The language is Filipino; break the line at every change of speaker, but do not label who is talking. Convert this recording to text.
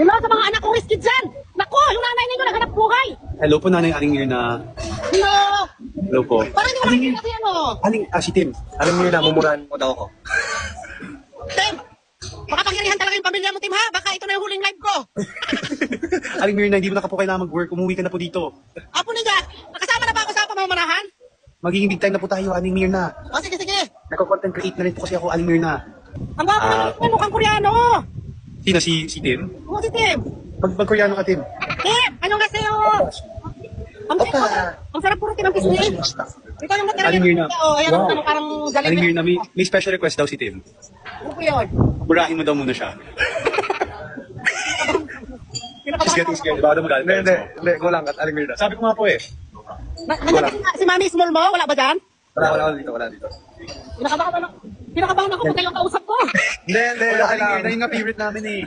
Hello sa mga anak kong riskid dyan. Nako, yung nanay ninyo naghanap buhay.
Hello po, Nanay Aling Mirna.
Hello.
Hello po.
Parang hindi mo nakikita si ano.
Si Tim.
Alam niyo na, mumurahan mo daw ako.
Tim, makapangyarihan talaga yung pamilya mo, Tim, ha? Baka ito na yung huling live ko.
Aling Mirna, hindi mo na ka po kailangan mag-work. Umuwi ka na po dito.
Apo niya, nakasama na ba ako sa pamamanahan?
Magiging big time na po tayo, Aling Mirna.
O, sige, sige.
Nagko-content create na rin po kasi ako, Aling Mirna.
Ang gwapo naman mukhang Koreano.
Sino? Si Tim?
Oo, si Tim.
Mag-Koreano ka, Tim.
Tim, anong kasi yun? Ang sarap puro tinang pisngi. Ito yung natira
Aling Mirna.
Ayan, wow. Parang galing.
Aling Mirna, may special request daw si Tim.
Ano po yun?
Burahin mo daw muna siya. She's getting scared. Baka daw magalit.
Hindi, ko lang, Aling Mirna.
Sabi ko nga po eh.
Si Mami Small mo? Wala ba dyan?
Wala dito.
Pinakabahan ako pag kayong kausap ko.
Hindi,
Wala, Aling
kailangan.
Mirna, yung nga favorite namin eh.